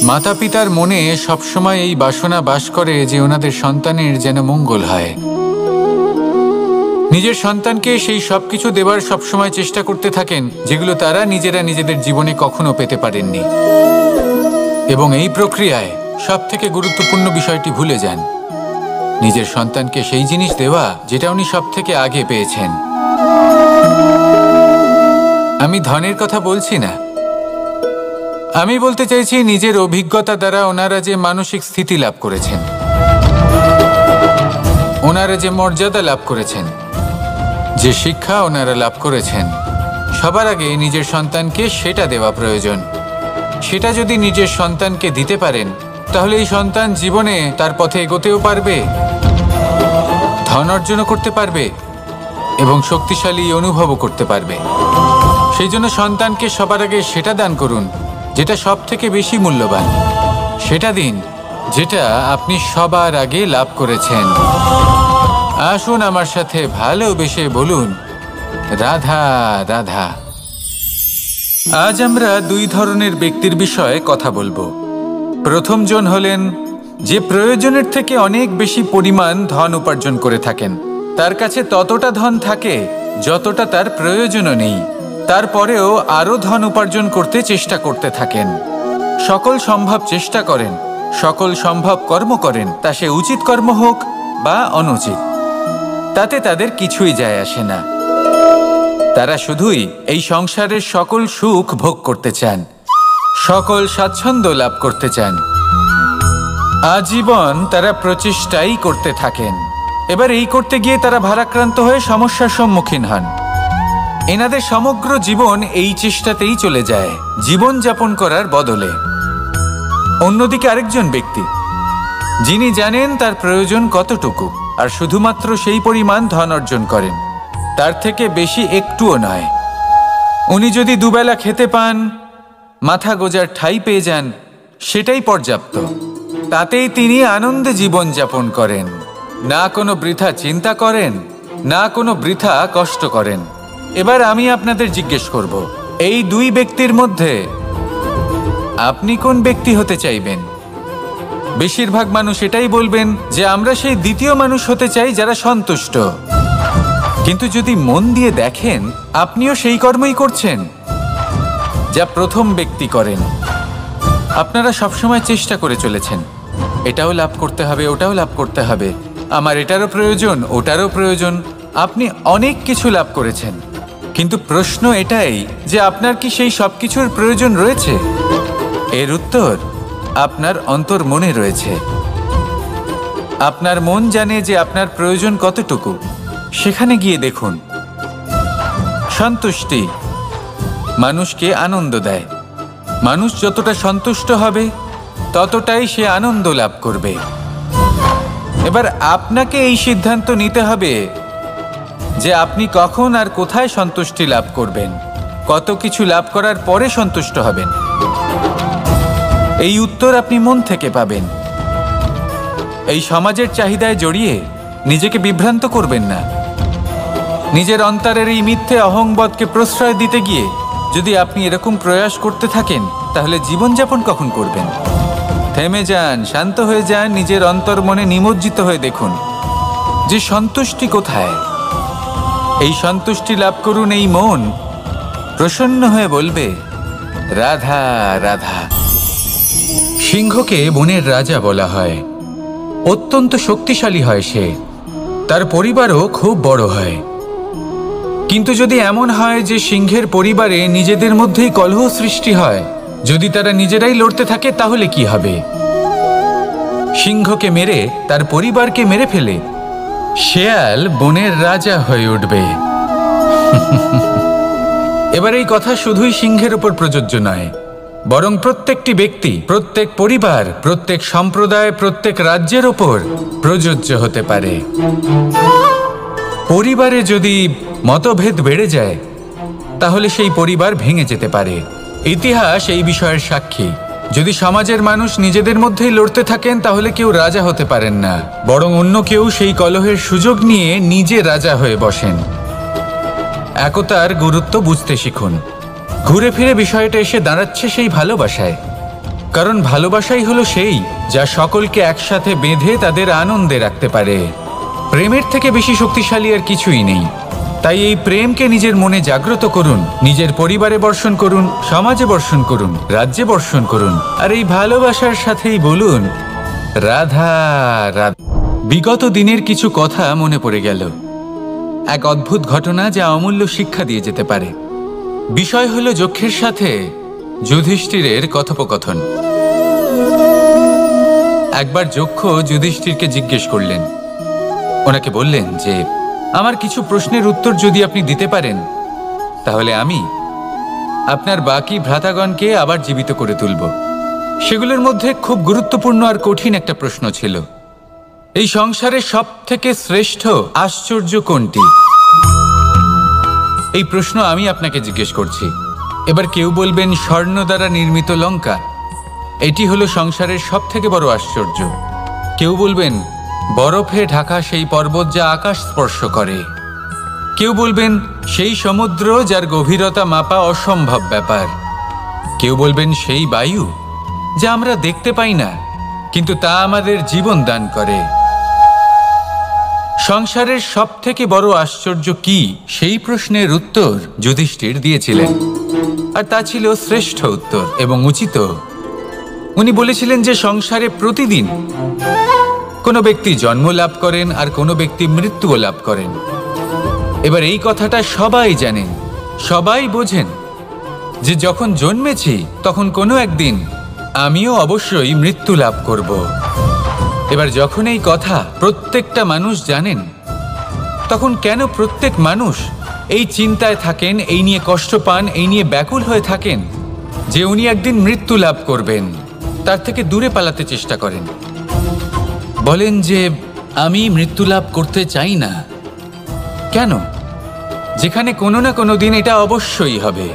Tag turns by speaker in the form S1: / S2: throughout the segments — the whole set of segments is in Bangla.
S1: মাতা পিতার মনে সবসময় এই বাসনা বাস করে যে ওনাদের সন্তানের যেন মঙ্গল হয়। নিজের সন্তানকে সেই সবকিছু দেবার সবসময় চেষ্টা করতে থাকেন যেগুলো তারা নিজেরা নিজেদের জীবনে কখনো পেতে পারেননি। এবং এই প্রক্রিয়ায় সবথেকে গুরুত্বপূর্ণ বিষয়টি ভুলে যান, নিজের সন্তানকে সেই জিনিস দেওয়া যেটা উনি সবথেকে আগে পেয়েছেন। আমি ধনের কথা বলছি না, আমি বলতে চাইছি নিজের অভিজ্ঞতা দ্বারা ওনারা যে মানসিক স্থিতি লাভ করেছেন, ওনারা যে মর্যাদা লাভ করেছেন, যে শিক্ষা ওনারা লাভ করেছেন, সবার আগে নিজের সন্তানকে সেটা দেওয়া প্রয়োজন। সেটা যদি নিজের সন্তানকে দিতে পারেন তাহলে এই সন্তান জীবনে তার পথে এগোতেও পারবে, ধন অর্জনও করতে পারবে এবং শক্তিশালী অনুভবও করতে পারবে। সেই জন্য সন্তানকে সবার আগে সেটা দান করুন যেটা সব থেকে বেশি মূল্যবান। সেটা দিন যেটা আপনি সবার আগে লাভ করেছেন। আসুন আমার সাথে ভালোবেসে বলুন, রাধা রাধা। আজ আমরা দুই ধরনের ব্যক্তির বিষয়ে কথা বলবো। প্রথম জন হলেন যে প্রয়োজনের থেকে অনেক বেশি পরিমাণ ধন উপার্জন করে থাকেন। তার কাছে ততটা ধন থাকে যতটা তার প্রয়োজনও নেই, তারপরেও আরও ধন উপার্জন করতে চেষ্টা করতে থাকেন। সকল সম্ভব চেষ্টা করেন, সকল সম্ভব কর্ম করেন, তা সে উচিত কর্ম হোক বা অনুচিত, তাতে তাদের কিছুই যায় আসে না। তারা শুধুই এই সংসারের সকল সুখ ভোগ করতে চান, সকল স্বাচ্ছন্দ্য লাভ করতে চান। আজীবন তারা প্রচেষ্টাই করতে থাকেন। এবার এই করতে গিয়ে তারা ভারাক্রান্ত হয়ে সমস্যার সম্মুখীন হন। এনাদের সমগ্র জীবন এই চেষ্টাতেই চলে যায় জীবন যাপন করার বদলে। অন্যদিকে আরেকজন ব্যক্তি যিনি জানেন তার প্রয়োজন কতটুকু আর শুধুমাত্র সেই পরিমাণ ধন অর্জন করেন, তার থেকে বেশি একটুও নয়। উনি যদি দুবেলা খেতে পান, মাথা গোজার ঠাঁই পেয়ে যান, সেটাই পর্যাপ্ত। তাতেই তিনি আনন্দে জীবন যাপন করেন, না কোনো বৃথা চিন্তা করেন, না কোনো বৃথা কষ্ট করেন। এবার আমি আপনাদের জিজ্ঞেস করব, এই দুই ব্যক্তির মধ্যে আপনি কোন ব্যক্তি হতে চাইবেন? বেশিরভাগ মানুষ এটাই বলবেন যে আমরা সেই দ্বিতীয় মানুষ হতে চাই যারা সন্তুষ্ট। কিন্তু যদি মন দিয়ে দেখেন, আপনিও সেই কর্মই করছেন যা প্রথম ব্যক্তি করেন। আপনারা সবসময় চেষ্টা করে চলেছেন, এটাও লাভ করতে হবে, ওটাও লাভ করতে হবে, আমার এটারও প্রয়োজন, ওটারও প্রয়োজন। আপনি অনেক কিছু লাভ করেছেন, কিন্তু প্রশ্ন এটাই যে আপনার কি সেই সব কিছুর প্রয়োজন রয়েছে? এর উত্তর আপনার অন্তর্মনে রয়েছে। আপনার মন জানে যে আপনার প্রয়োজন কতটুকু। সেখানে গিয়ে দেখুন। সন্তুষ্টি মানুষকে আনন্দ দেয়। মানুষ যতটা সন্তুষ্ট হবে ততটাই সে আনন্দ লাভ করবে। এবার আপনাকে এই সিদ্ধান্ত নিতে হবে যে আপনি কখন আর কোথায় সন্তুষ্টি লাভ করবেন, কত কিছু লাভ করার পরে সন্তুষ্ট হবেন। এই উত্তর আপনি মন থেকে পাবেন। এই সমাজের চাহিদায় জড়িয়ে নিজেকে বিভ্রান্ত করবেন না। নিজের অন্তরের এই মিথ্যে অহংবোধকে প্রশ্রয় দিতে গিয়ে যদি আপনি এরকম প্রয়াস করতে থাকেন, তাহলে জীবনযাপন কখন করবেন? থেমে যান, শান্ত হয়ে যান, নিজের অন্তর্মনে নিমজ্জিত হয়ে দেখুন যে সন্তুষ্টি কোথায়। এই সন্তুষ্টি লাভ করুন। এই মন প্রসন্ন হয়ে বলবে, রাধা রাধা। সিংহকে বনের রাজা বলা হয়। অত্যন্ত শক্তিশালী হয় সে, তার পরিবারও খুব বড় হয়। কিন্তু যদি এমন হয় যে সিংহের পরিবারে নিজেদের মধ্যেই কলহ সৃষ্টি হয়, যদি তারা নিজেরাই লড়তে থাকে, তাহলে কি হবে? সিংহকে মেরে তার পরিবারকে মেরে ফেলে শেয়াল বনের রাজা হয়ে উঠবে। এবার এই কথা শুধুই সিংহের উপর প্রযোজ্য নয়, বরং প্রত্যেকটি ব্যক্তি, প্রত্যেক পরিবার, প্রত্যেক সম্প্রদায়, প্রত্যেক রাজ্যের ওপর প্রযোজ্য হতে পারে। পরিবারে যদি মতভেদ বেড়ে যায়, তাহলে সেই পরিবার ভেঙে যেতে পারে। ইতিহাস এই বিষয়ের সাক্ষী। যদি সমাজের মানুষ নিজেদের মধ্যেই লড়তে থাকেন, তাহলে কেউ রাজা হতে পারেন না, বরং অন্য কেউ সেই কলহের সুযোগ নিয়ে নিজে রাজা হয়ে বসেন। একতার গুরুত্ব বুঝতে শিখুন। ঘুরে ফিরে বিষয়টা এসে দাঁড়াচ্ছে সেই ভালোবাসায়। কারণ ভালোবাসাই হলো সেই যা সকলকে একসাথে বেঁধে তাদের আনন্দে রাখতে পারে। প্রেমের থেকে বেশি শক্তিশালী আর কিছুই নেই। তাই এই প্রেমকে নিজের মনে জাগ্রত করুন, নিজের পরিবারে বর্ষণ করুন, সমাজে বর্ষণ করুন, রাজ্যে বর্ষণ করুন, আর এই ভালোবাসার সাথেই বলুন রাধা রাধা। বিগত দিনের কিছু কথা মনে পড়ে গেল, এক অদ্ভুত ঘটনা যা অমূল্য শিক্ষা দিয়ে যেতে পারে। বিষয় হলো যক্ষের সাথে যুধিষ্ঠিরের কথোপকথন। একবার যক্ষ যুধিষ্ঠিরকে জিজ্ঞেস করলেন, ওনাকে বললেন যে আমার কিছু প্রশ্নের উত্তর যদি আপনি দিতে পারেন তাহলে আমি আপনার বাকি ভ্রাতাগণকে আবার জীবিত করে তুলব। সেগুলোর মধ্যে খুব গুরুত্বপূর্ণ আর কঠিন একটা প্রশ্ন ছিল, এই সংসারের সব থেকে শ্রেষ্ঠ আশ্চর্য কোনটি? এই প্রশ্ন আমি আপনাকে জিজ্ঞেস করছি। এবার কেউ বলবেন স্বর্ণ দ্বারা নির্মিত লঙ্কা, এটি হলো সংসারের সব থেকে বড় আশ্চর্য। কেউ বলবেন বরফে ঢাকা সেই পর্বত যা আকাশ স্পর্শ করে। কেউ বলবেন সেই সমুদ্র যার গভীরতা মাপা অসম্ভব ব্যাপার। কেউ বলবেন সেই বায়ু যা আমরা দেখতে পাই না কিন্তু তা আমাদের জীবন দান করে। সংসারের সব থেকে বড় আশ্চর্য কি, সেই প্রশ্নের উত্তর যুধিষ্ঠির দিয়েছিলেন, আর তা ছিল শ্রেষ্ঠ উত্তর এবং উচিত। উনি বলেছিলেন যে সংসারে প্রতিদিন কোনো ব্যক্তি জন্ম লাভ করেন আর কোনো ব্যক্তি মৃত্যুও লাভ করেন। এবার এই কথাটা সবাই জানেন, সবাই বোঝেন যে যখন জন্মেছি তখন কোনো একদিন আমিও অবশ্যই মৃত্যু লাভ করব। এবার যখন এই কথা প্রত্যেকটা মানুষ জানেন, তখন কেন প্রত্যেক মানুষ এই চিন্তায় থাকেন, এই নিয়ে কষ্ট পান, এই নিয়ে ব্যাকুল হয়ে থাকেন যে উনি একদিন মৃত্যু লাভ করবেন, তার থেকে দূরে পালাতে চেষ্টা করেন? বলেন যে আমি মৃত্যু লাভ করতে চাই না। কেন? যেখানে কোনো না কোনো দিন এটা অবশ্যই হবে।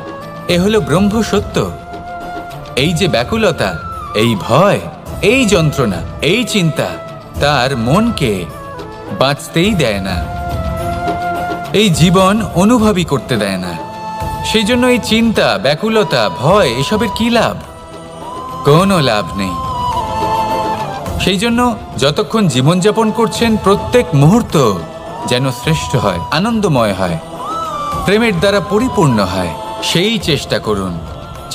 S1: এ হলো ব্রহ্ম সত্য। এই যে ব্যাকুলতা, এই ভয়, এই যন্ত্রণা, এই চিন্তা তার মনকে বাঁচতেই দেয় না, এই জীবন অনুভবই করতে দেয় না। সেই জন্য এই চিন্তা, ব্যাকুলতা, ভয় এসবের কি লাভ? কোনো লাভ নেই। সেই জন্য যতক্ষণ জীবনযাপন করছেন প্রত্যেক মুহূর্ত যেন শ্রেষ্ঠ হয়, আনন্দময় হয়, প্রেমের দ্বারা পরিপূর্ণ হয়, সেই চেষ্টা করুন।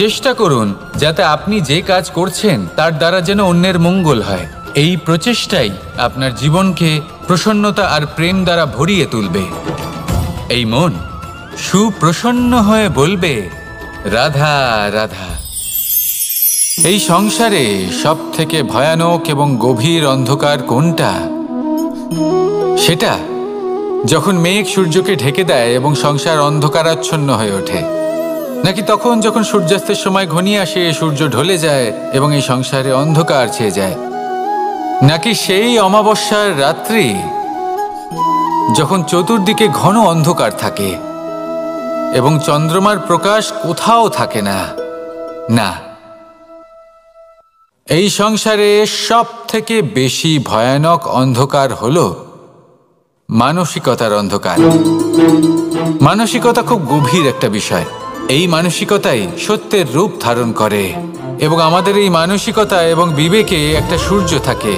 S1: চেষ্টা করুন যাতে আপনি যে কাজ করছেন তার দ্বারা যেন অন্যের মঙ্গল হয়। এই প্রচেষ্টাই আপনার জীবনকে প্রসন্নতা আর প্রেম দ্বারা ভরিয়ে তুলবে। এই মন সুপ্রসন্ন হয়ে বলবে রাধা রাধা। এই সংসারে সব থেকে ভয়ানক এবং গভীর অন্ধকার কোনটা? সেটা যখন মেঘ সূর্যকে ঢেকে দেয় এবং সংসার অন্ধকারাচ্ছন্ন হয়ে ওঠে, নাকি তখন যখন সূর্যাস্তের সময় ঘনিয়ে আসে, সূর্য ঢলে যায় এবং এই সংসারে অন্ধকার ছেয়ে যায়, নাকি সেই অমাবস্যার রাত্রি যখন চতুর্দিকে ঘন অন্ধকার থাকে এবং চন্দ্রমার প্রকাশ কোথাও থাকে না? না, এই সংসারে সব থেকে বেশি ভয়ানক অন্ধকার হলো মানসিকতার অন্ধকার। মানসিকতা খুব গভীর একটা বিষয়। এই মানসিকতাই সত্যের রূপ ধারণ করে এবং আমাদের এই মানসিকতা এবং বিবেকে একটা সূর্য থাকে।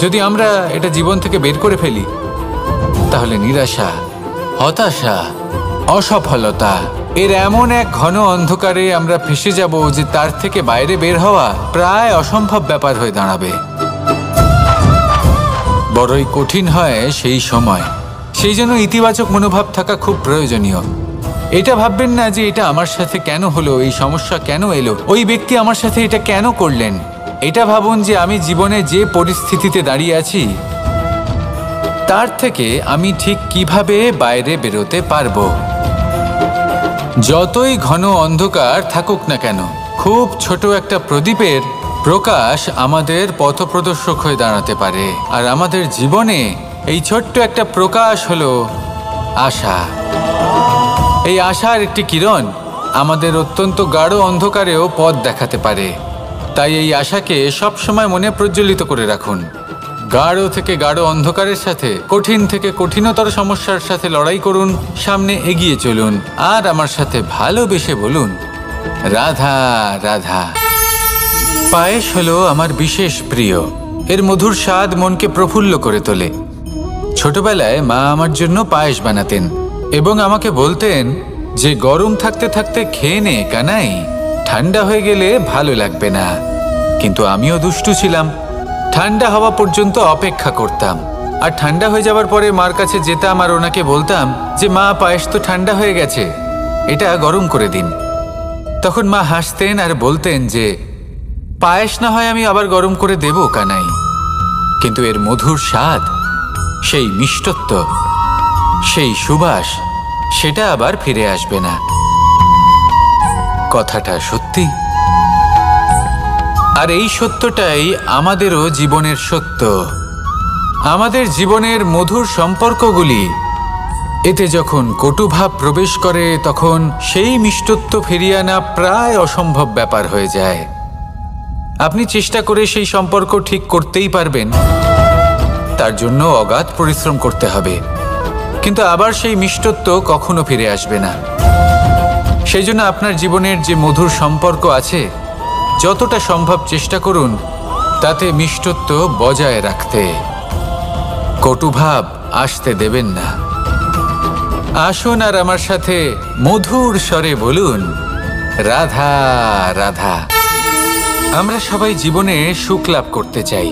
S1: যদি আমরা এটা জীবন থেকে বের করে ফেলি তাহলে নিরাশা, হতাশা, অসফলতা এর এমন এক ঘন অন্ধকারে আমরা ফেসে যাব যে তার থেকে বাইরে বের হওয়া প্রায় অসম্ভব ব্যাপার হয়ে দাঁড়াবে। বড়ই কঠিন হয় সেই সময়। সেই জন্য ইতিবাচক মনোভাব থাকা খুব প্রয়োজনীয়। এটা ভাববেন না যে এটা আমার সাথে কেন হলো, এই সমস্যা কেন এলো, ওই ব্যক্তি আমার সাথে এটা কেন করলেন। এটা ভাবুন যে আমি জীবনে যে পরিস্থিতিতে দাঁড়িয়ে আছি তার থেকে আমি ঠিক কিভাবে বাইরে বেরোতে পারবো। যতই ঘন অন্ধকার থাকুক না কেন, খুব ছোট একটা প্রদীপের প্রকাশ আমাদের পথপ্রদর্শক হয়ে দাঁড়াতে পারে। আর আমাদের জীবনে এই ছোট্ট একটা প্রকাশ হলো আশা। এই আশার একটি কিরণ আমাদের অত্যন্ত গাঢ় অন্ধকারেও পথ দেখাতে পারে। তাই এই আশাকে সবসময় মনে প্রজ্বলিত করে রাখুন। গাঢ় থেকে গাঢ় অন্ধকারের সাথে, কঠিন থেকে কঠিনতর সমস্যার সাথে লড়াই করুন, সামনে এগিয়ে চলুন, আর আমার সাথে ভালোবেসে বলুন রাধা রাধা। পায়েস হলো আমার বিশেষ প্রিয়। এর মধুর স্বাদ মনকে প্রফুল্ল করে তোলে। ছোটবেলায় মা আমার জন্য পায়েস বানাতেন এবং আমাকে বলতেন যে গরম থাকতে থাকতে খেয়ে নে কানাই, ঠান্ডা হয়ে গেলে ভালো লাগবে না। কিন্তু আমিও দুষ্টু ছিলাম, ঠান্ডা হওয়া পর্যন্ত অপেক্ষা করতাম। আর ঠান্ডা হয়ে যাওয়ার পরে মার কাছে যেতাম আর ওনাকে বলতাম যে মা, পায়েস তো ঠান্ডা হয়ে গেছে, এটা গরম করে দিন। তখন মা হাসতেন আর বলতেন যে পায়েস না হয় আমি আবার গরম করে দেব কানাই, কিন্তু এর মধুর স্বাদ, সেই মিষ্টত্ব, সেই সুবাস, সেটা আবার ফিরে আসবে না। কথাটা সত্যি। আর এই সত্যটাই আমাদেরও জীবনের সত্য। আমাদের জীবনের মধুর সম্পর্কগুলি, এতে যখন কটুভাব প্রবেশ করে তখন সেই মিষ্টত্ব ফিরিয়ে আনা প্রায় অসম্ভব ব্যাপার হয়ে যায়। আপনি চেষ্টা করে সেই সম্পর্ক ঠিক করতেই পারবেন, তার জন্য অগাধ পরিশ্রম করতে হবে, কিন্তু আবার সেই মিষ্টত্ব কখনো ফিরে আসবে না। সেই জন্য আপনার জীবনের যে মধুর সম্পর্ক আছে, যতটা সম্ভব চেষ্টা করুন তাতে মিষ্টত্ব বজায় রাখতে। কটুভাব আসতে দেবেন না। আসুন আর আমার সাথে মধুর স্বরে বলুন, রাধা রাধা। আমরা সবাই জীবনে সুখ লাভ করতে চাই।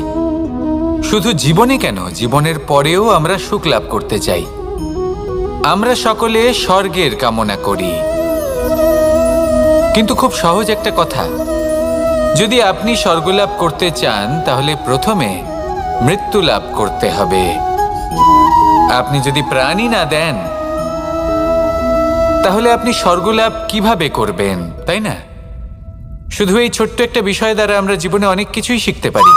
S1: শুধু জীবনে কেন, জীবনের পরেও আমরা সুখ লাভ করতে চাই। আমরা সকলে স্বর্গের কামনা করি। কিন্তু খুব সহজ একটা কথা, যদি আপনি স্বর্গ লাভ করতে চান তাহলে প্রথমে মৃত্যু লাভ করতে হবে। আপনি যদি প্রাণই না দেন তাহলে আপনি স্বর্গ লাভ কিভাবে করবেন, তাই না? শুধু এই ছোট্ট একটা বিষয় দ্বারা আমরা জীবনে অনেক কিছুই শিখতে পারি।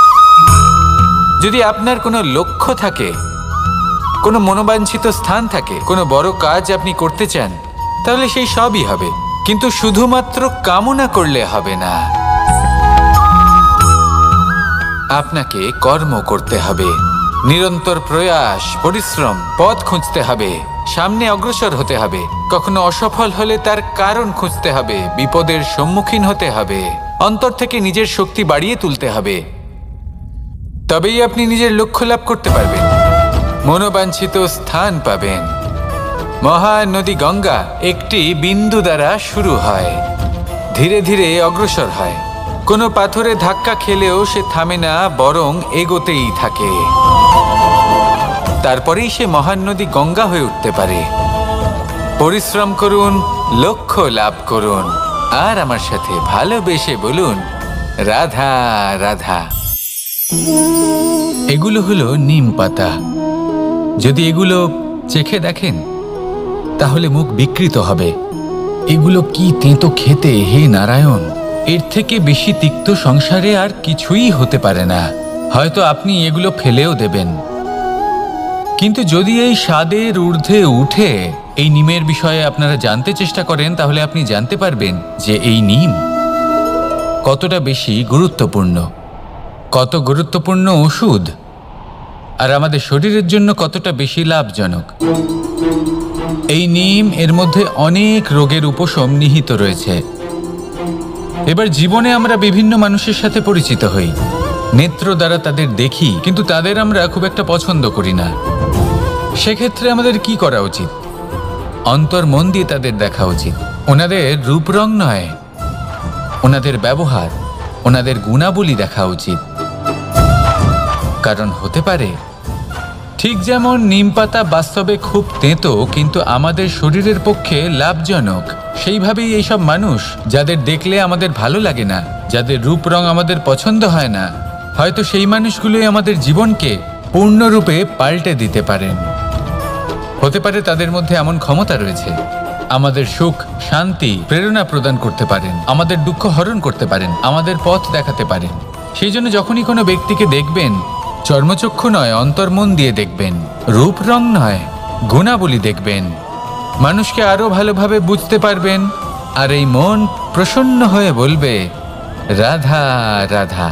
S1: যদি আপনার কোনো লক্ষ্য থাকে, কোনো মনোবাঞ্ছিত স্থান থাকে, কোনো বড় কাজ আপনি করতে চান, তাহলে সেই সবই হবে। কিন্তু শুধুমাত্র কামনা করলে হবে না, আপনাকে কর্ম করতে হবে, নিরন্তর প্রয়াস, পরিশ্রম, পথ খুঁজতে হবে, সামনে অগ্রসর হতে হবে। কখনো অসফল হলে তার কারণ খুঁজতে হবে, বিপদের সম্মুখীন হতে হবে, অন্তর থেকে নিজের শক্তি বাড়িয়ে তুলতে হবে। তবেই আপনি নিজের লক্ষ্য লাভ করতে পারবেন, মনোবাঞ্ছিত স্থান পাবেন। মহান নদী গঙ্গা একটি বিন্দু দ্বারা শুরু হয়, ধীরে ধীরে অগ্রসর হয়। কোনো পাথরে ধাক্কা খেলেও সে থামে না, বরং এগোতেই থাকে। তারপরেই সে মহান নদী গঙ্গা হয়ে উঠতে পারে। পরিশ্রম করুন, লক্ষ্য লাভ করুন, আর আমার সাথে ভালোবেসে বলুন, রাধা রাধা। এগুলো হলো নিম পাতা। যদি এগুলো চেখে দেখেন তাহলে মুখ বিকৃত হবে। এগুলো কি তেঁতো খেতে, হে নারায়ণ! এর থেকে বেশি তিক্ত সংসারে আর কিছুই হতে পারে না। হয়তো আপনি এগুলো ফেলেও দেবেন, কিন্তু যদি এই স্বাদের ঊর্ধ্বে উঠে এই নিমের বিষয়ে আপনারা জানতে চেষ্টা করেন তাহলে আপনি জানতে পারবেন যে এই নিম কতটা বেশি গুরুত্বপূর্ণ, কত গুরুত্বপূর্ণ ওষুধ, আর আমাদের শরীরের জন্য কতটা বেশি লাভজনক। এই নিম, এর মধ্যে অনেক রোগের উপশম নিহিত রয়েছে। এবার জীবনে আমরা বিভিন্ন মানুষের সাথে পরিচিত হই, নেত্র দ্বারা তাদের দেখি, কিন্তু তাদের আমরা খুব একটা পছন্দ করি না। সেক্ষেত্রে আমাদের কি করা উচিত? অন্তর মন দিয়ে তাদের দেখা উচিত। ওনাদের রূপ রং নয়, ওনাদের ব্যবহার, ওনাদের গুণাবলী দেখা উচিত। কারণ হতে পারে ঠিক যেমন নিম পাতা বাস্তবে খুব তেঁতো কিন্তু আমাদের শরীরের পক্ষে লাভজনক, সেইভাবেই এইসব মানুষ যাদের দেখলে আমাদের ভালো লাগে না, যাদের রূপ রং আমাদের পছন্দ হয় না, হয়তো সেই মানুষগুলোই আমাদের জীবনকে পূর্ণরূপে পাল্টে দিতে পারেন। হতে পারে তাদের মধ্যে এমন ক্ষমতা রয়েছে, আমাদের সুখ, শান্তি, প্রেরণা প্রদান করতে পারেন, আমাদের দুঃখ হরণ করতে পারেন, আমাদের পথ দেখাতে পারেন। সেই জন্য যখনই কোনো ব্যক্তিকে দেখবেন, চর্মচক্ষু নয়, অন্তর্মন দিয়ে দেখবেন, রূপ রং নয়, গুণাবলী দেখবেন। মানুষকে আরো ভালোভাবে বুঝতে পারবেন, আর এই মন প্রসন্ন হয়ে বলবে, রাধা রাধা।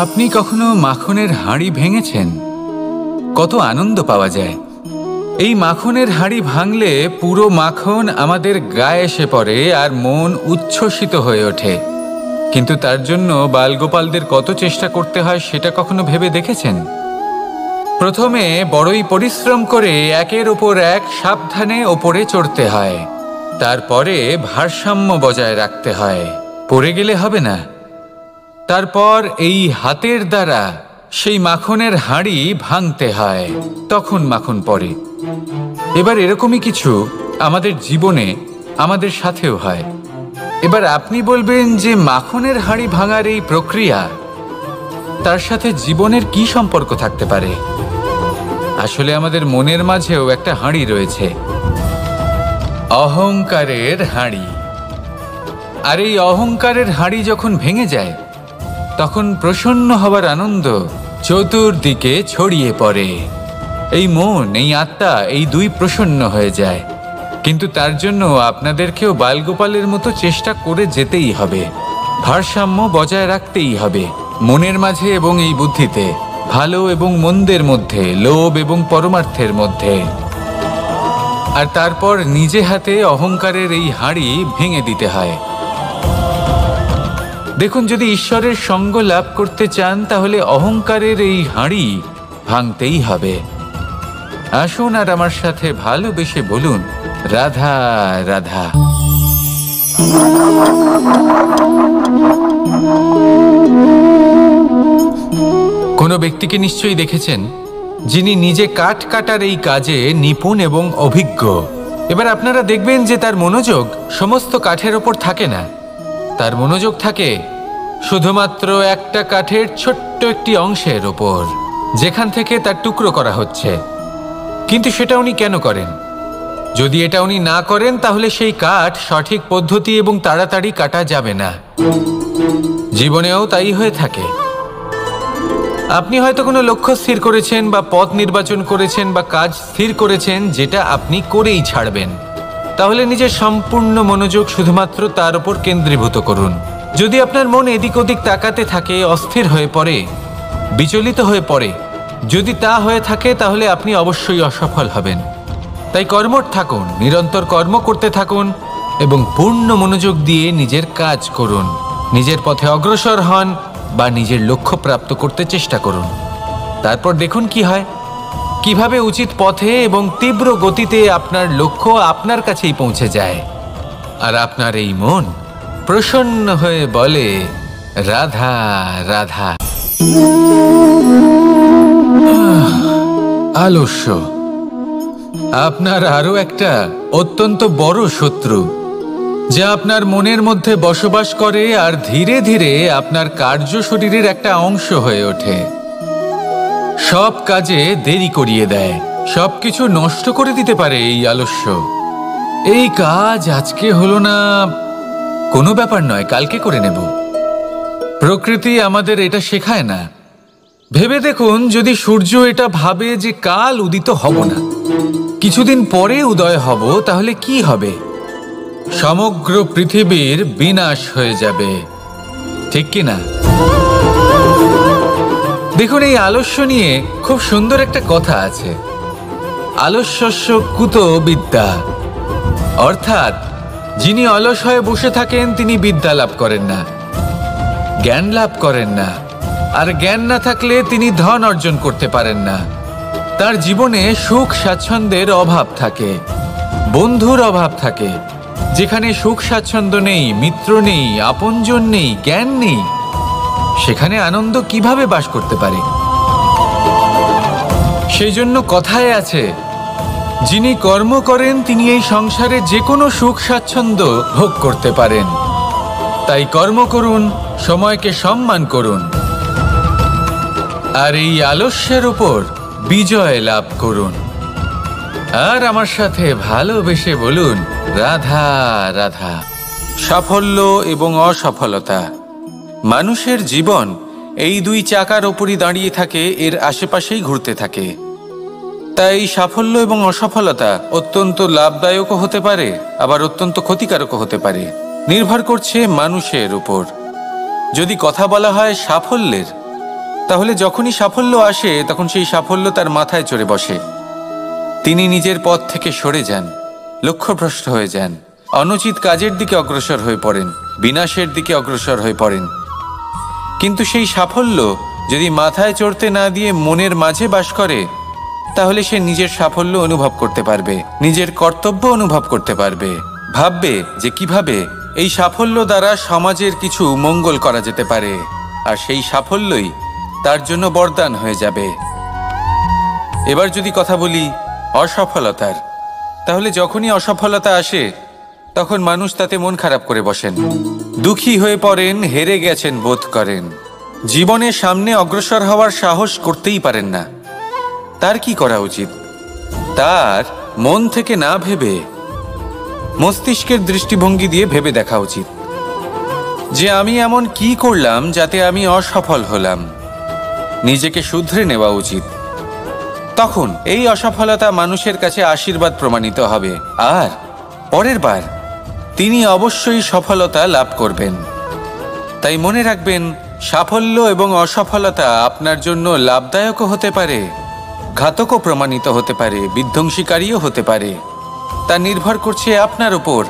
S1: আপনি কখনো মাখনের হাঁড়ি ভেঙেছেন? কত আনন্দ পাওয়া যায়। এই মাখনের হাঁড়ি ভাঙলে পুরো মাখন আমাদের গায়ে এসে পড়ে আর মন উচ্ছ্বসিত হয়ে ওঠে। কিন্তু তার জন্য বালগোপালদের কত চেষ্টা করতে হয় সেটা কখনো ভেবে দেখেছেন? প্রথমে বড়ই পরিশ্রম করে একের ওপর এক সাবধানে ওপরে চড়তে হয়, তারপরে ভারসাম্য বজায় রাখতে হয়, পড়ে গেলে হবে না। তারপর এই হাতের দ্বারা সেই মাখনের হাঁড়ি ভাঙতে হয়, তখন মাখন পড়ে। এবার এরকমই কিছু আমাদের জীবনে আমাদের সাথেও হয়। এবার আপনি বলবেন যে মাখনের হাঁড়ি ভাঙার এই প্রক্রিয়া, তার সাথে জীবনের কি সম্পর্ক থাকতে পারে? আসলে আমাদের মনের মাঝেও একটা হাঁড়ি রয়েছে, অহংকারের হাঁড়ি। আর এই অহংকারের হাঁড়ি যখন ভেঙে যায়, তখন প্রসন্ন হবার আনন্দ চতুর্দিকে ছড়িয়ে পড়ে। এই মন, এই আত্মা, এই দুই প্রসন্ন হয়ে যায়। কিন্তু তার জন্য আপনাদেরকেও বালগোপালের মতো চেষ্টা করে যেতেই হবে, ভারসাম্য বজায় রাখতেই হবে মনের মাঝে এবং এই বুদ্ধিতে, ভালো এবং মন্দের মধ্যে, লোভ এবং পরমার্থের মধ্যে। আর তারপর নিজে হাতে অহংকারের এই হাঁড়ি ভেঙে দিতে হয়। দেখুন, যদি ঈশ্বরের সঙ্গ লাভ করতে চান তাহলে অহংকারের এই হাঁড়ি ভাঙতেই হবে। আসুন আর আমার সাথে ভালোবেসে বলুন, রাধা রাধা। কোনো ব্যক্তিকে নিশ্চয়ই দেখেছেন যিনি নিজে কাঠ কাটার এই কাজে নিপুণ এবং অভিজ্ঞ। এবার আপনারা দেখবেন যে তার মনোযোগ সমস্ত কাঠের ওপর থাকে না, তার মনোযোগ থাকে শুধুমাত্র একটা কাঠের ছোট্ট একটি অংশের ওপর, যেখান থেকে তার টুকরো করা হচ্ছে। কিন্তু সেটা উনি কেন করেন? যদি এটা উনি না করেন তাহলে সেই কাঠ সঠিক পদ্ধতি এবং তাড়াতাড়ি কাটা যাবে না। জীবনেও তাই হয়ে থাকে। আপনি হয়তো কোনো লক্ষ্য স্থির করেছেন বা পথ নির্বাচন করেছেন বা কাজ স্থির করেছেন যেটা আপনি করেই ছাড়বেন। তাহলে নিজের সম্পূর্ণ মনোযোগ শুধুমাত্র তার উপর কেন্দ্রীভূত করুন। যদি আপনার মন এদিক ওদিক তাকাতে থাকে, অস্থির হয়ে পড়ে, বিচলিত হয়ে পড়ে, যদি তা হয়ে থাকে তাহলে আপনি অবশ্যই অসফল হবেন। তাই কর্মঠ থাকুন, নিরন্তর কর্ম করতে থাকুন এবং পূর্ণ মনোযোগ দিয়ে নিজের কাজ করুন। নিজের পথে অগ্রসর হন বা নিজের লক্ষ্য প্রাপ্ত করতে চেষ্টা করুন। তারপর দেখুন কি হয়, কিভাবে উচিত পথে এবং তীব্র গতিতে আপনার লক্ষ্য আপনার কাছেই পৌঁছে যায়। আর আপনার এই মন প্রসন্ন হয়ে বলে, রাধা রাধা। আলস্য আপনার আরো একটা অত্যন্ত বড় শত্রু, যা আপনার মনের মধ্যে বসবাস করে আর ধীরে ধীরে আপনার কার্য শরীরের একটা অংশ হয়ে ওঠে। সব কাজে দেরি করিয়ে দেয়, সবকিছু নষ্ট করে দিতে পারে এই আলস্য। এই কাজ আজকে হলো না, কোনো ব্যাপার নয়, কালকে করে নেব। প্রকৃতি আমাদের এটা শেখায় না। ভেবে দেখুন, যদি সূর্য এটা ভাবে যে কাল উদিত হব না, কিছুদিন পরে উদয় হব, তাহলে কি হবে? সমগ্র পৃথিবীর বিনাশ হয়ে যাবে, ঠিক কি না? দেখুন, এই আলস্য নিয়ে খুব সুন্দর একটা কথা আছে, আলস্যস্য কুত বিদ্যা। অর্থাৎ যিনি অলস হয়ে বসে থাকেন তিনি বিদ্যা লাভ করেন না, জ্ঞান লাভ করেন না। আর জ্ঞান না থাকলে তিনি ধন অর্জন করতে পারেন না। তার জীবনে সুখ স্বাচ্ছন্দ্যের অভাব থাকে, বন্ধুর অভাব থাকে। যেখানে সুখ স্বাচ্ছন্দ্য নেই, মিত্র নেই, আপনজন নেই, জ্ঞান নেই, সেখানে আনন্দ কিভাবে বাস করতে পারে? সেই জন্য কথায় আছে, যিনি কর্ম করেন তিনি এই সংসারে যে কোনো সুখ স্বাচ্ছন্দ্য ভোগ করতে পারেন। তাই কর্ম করুন, সময়কে সম্মান করুন, আর এই আলস্যের উপর বিজয় লাভ করুন। আর আমার সাথে ভালোবেসে বলুন, রাধা রাধা। সাফল্য এবং অসফলতা, মানুষের জীবন এই দুই চাকার ওপরই দাঁড়িয়ে থাকে, এর আশেপাশেই ঘুরতে থাকে। তাই সাফল্য এবং অসফলতা অত্যন্ত লাভদায়কও হতে পারে, আবার অত্যন্ত ক্ষতিকারকও হতে পারে, নির্ভর করছে মানুষের উপর। যদি কথা বলা হয় সাফল্যের, তাহলে যখনই সাফল্য আসে তখন সেই সাফল্য তার মাথায় চড়ে বসে। তিনি নিজের পথ থেকে সরে যান, লক্ষ্যভ্রষ্ট হয়ে যান, অনুচিত কাজের দিকে অগ্রসর হয়ে পড়েন। বিনাশের দিকে অগ্রসর হয়ে পড়েন। কিন্তু সেই সাফল্য যদি মাথায় চড়তে না দিয়ে মনের মাঝে বাস করে, তাহলে সে নিজের সাফল্য অনুভব করতে পারবে, নিজের কর্তব্য অনুভব করতে পারবে, ভাববে যে কিভাবে এই সাফল্য দ্বারা সমাজের কিছু মঙ্গল করা যেতে পারে, আর সেই সাফল্যই তার জন্য বরদান হয়ে যাবে। এবার যদি কথা বলি অসফলতার, তাহলে যখনই অসফলতা আসে তখন মানুষ তাতে মন খারাপ করে বসেন, দুঃখী হয়ে পড়েন, হেরে গেছেন বোধ করেন, জীবনের সামনে অগ্রসর হওয়ার সাহস করতেই পারেন না। তার কি করা উচিত? তার মন থেকে না ভেবে মস্তিষ্কের দৃষ্টিভঙ্গি দিয়ে ভেবে দেখা উচিত যে আমি এমন কি করলাম যাতে আমি অসফল হলাম। নিজেকে শুধরে নেওয়া উচিত। তখন এই অসফলতা মানুষের কাছে আশীর্বাদ প্রমাণিত হবে, আর পরের বার তিনি অবশ্যই সফলতা লাভ করবেন। তাই মনে রাখবেন, সাফল্য এবং অসফলতা আপনার জন্য লাভদায়কও হতে পারে, ঘাতকও প্রমাণিত হতে পারে, বিধ্বংসীকারীও হতে পারে। তা নির্ভর করছে আপনার উপর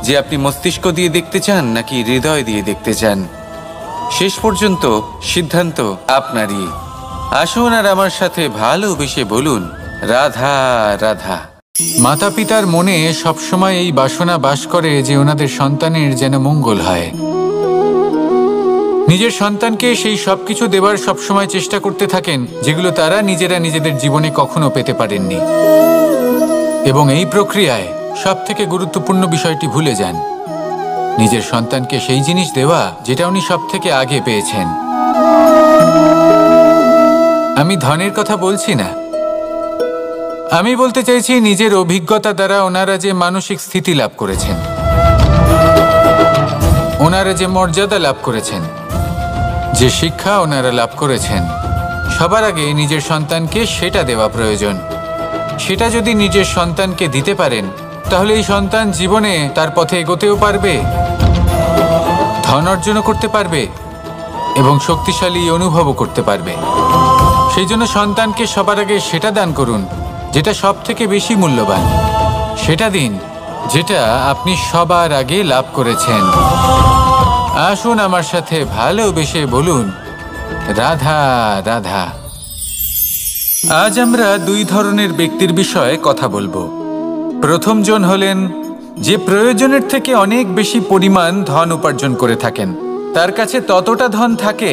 S1: যে আপনি মস্তিষ্ক দিয়ে দেখতে চান নাকি হৃদয় দিয়ে দেখতে চান। শেষ পর্যন্ত সিদ্ধান্ত আপনারই। আসুন আর আমার সাথে ভালোবেসে বলুন, রাধা রাধা। মাতা পিতার মনে সবসময় এই বাসনা বাস করে যে ওনাদের সন্তানের যেন মঙ্গল হয়। নিজের সন্তানকে সেই সবকিছু দেবার সবসময় চেষ্টা করতে থাকেন যেগুলো তারা নিজেরা নিজেদের জীবনে কখনো পেতে পারেননি, এবং এই প্রক্রিয়ায় সবথেকে গুরুত্বপূর্ণ বিষয়টি ভুলে যান, নিজের সন্তানকে সেই জিনিস দেওয়া যেটা উনি সবথেকে আগে পেয়েছেন। আমি ধনের কথা বলছি না, আমি বলতে চাইছি নিজের অভিজ্ঞতা দ্বারা ওনারা যে মানসিক স্থিতি লাভ করেছেন, ওনারা যে মর্যাদা লাভ করেছেন, যে শিক্ষা ওনারা লাভ করেছেন, সবার আগে নিজের সন্তানকে সেটা দেওয়া প্রয়োজন। সেটা যদি নিজের সন্তানকে দিতে পারেন, তাহলে এই সন্তান জীবনে তার পথে এগোতেও পারবে, ধন অর্জনও করতে পারবে এবং শক্তিশালী অনুভবও করতে পারবে। সেই জন্য সন্তানকে সবার আগে সেটা দান করুন যেটা সব থেকে বেশি মূল্যবান। সেটা দিন যেটা আপনি সবার আগে লাভ করেছেন। আসুন আমার সাথে ভালোবেসে বলুন, রাধা রাধা। আজ আমরা দুই ধরনের ব্যক্তির বিষয়ে কথা বলবো। প্রথম জন হলেন যে প্রয়োজনের থেকে অনেক বেশি পরিমাণ ধন উপার্জন করে থাকেন। তার কাছে ততটা ধন থাকে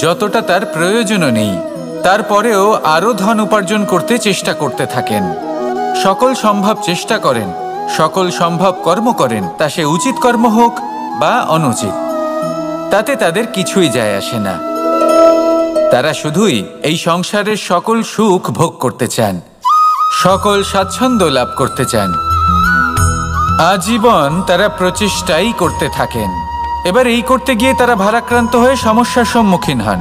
S1: যতটা তার প্রয়োজনও নেই, তারপরেও আরও ধন উপার্জন করতে চেষ্টা করতে থাকেন। সকল সম্ভব চেষ্টা করেন, সকল সম্ভব কর্ম করেন, তা সে উচিত কর্ম হোক বা অনুচিত, তাতে তাদের কিছুই যায় আসে না। তারা শুধুই এই সংসারের সকল সুখ ভোগ করতে চান, সকল স্বাচ্ছন্দ্য লাভ করতে চান। আজীবন তারা প্রচেষ্টাই করতে থাকেন। এবার এই করতে গিয়ে তারা ভারাক্রান্ত হয়ে সমস্যার সম্মুখীন হন।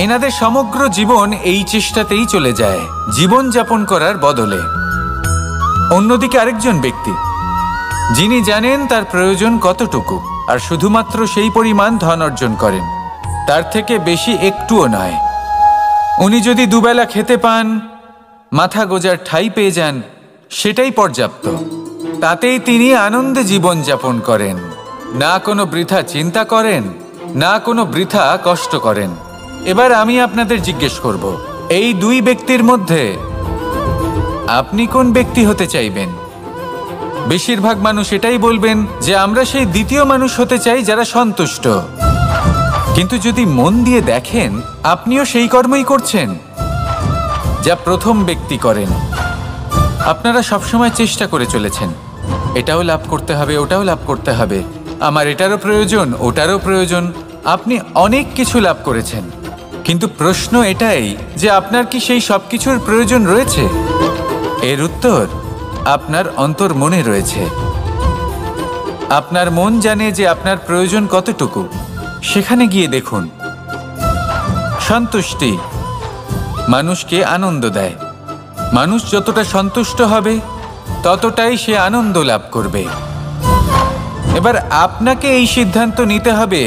S1: এনাদের সমগ্র জীবন এই চেষ্টাতেই চলে যায়, জীবন যাপন করার বদলে। অন্যদিকে আরেকজন ব্যক্তি যিনি জানেন তার প্রয়োজন কতটুকু, আর শুধুমাত্র সেই পরিমাণ ধন অর্জন করেন, তার থেকে বেশি একটুও নয়। উনি যদি দুবেলা খেতে পান, মাথা গোজার ঠাঁই পেয়ে যান, সেটাই পর্যাপ্ত। তাতেই তিনি আনন্দে জীবন যাপন করেন, না কোনো বৃথা চিন্তা করেন, না কোনো বৃথা কষ্ট করেন। এবার আমি আপনাদের জিজ্ঞেস করব, এই দুই ব্যক্তির মধ্যে আপনি কোন ব্যক্তি হতে চাইবেন? বেশিরভাগ মানুষ এটাই বলবেন যে আমরা সেই দ্বিতীয় মানুষ হতে চাই যারা সন্তুষ্ট। কিন্তু যদি মন দিয়ে দেখেন, আপনিও সেই কর্মই করছেন যা প্রথম ব্যক্তি করেন। আপনারা সবসময় চেষ্টা করে চলেছেন, এটাও লাভ করতে হবে, ওটাও লাভ করতে হবে, আমার এটারও প্রয়োজন, ওটারও প্রয়োজন। আপনি অনেক কিছু লাভ করেছেন, কিন্তু প্রশ্ন এটাই যে আপনার কি সেই সব কিছুর প্রয়োজন রয়েছে? এর উত্তর আপনার অন্তর্মনে রয়েছে। আপনার মন জানে যে আপনার প্রয়োজন কতটুকু। সেখানে গিয়ে দেখুন। সন্তুষ্টি মানুষকে আনন্দ দেয়। মানুষ যতটা সন্তুষ্ট হবে ততটাই সে আনন্দ লাভ করবে। এবার আপনাকে এই সিদ্ধান্ত নিতে হবে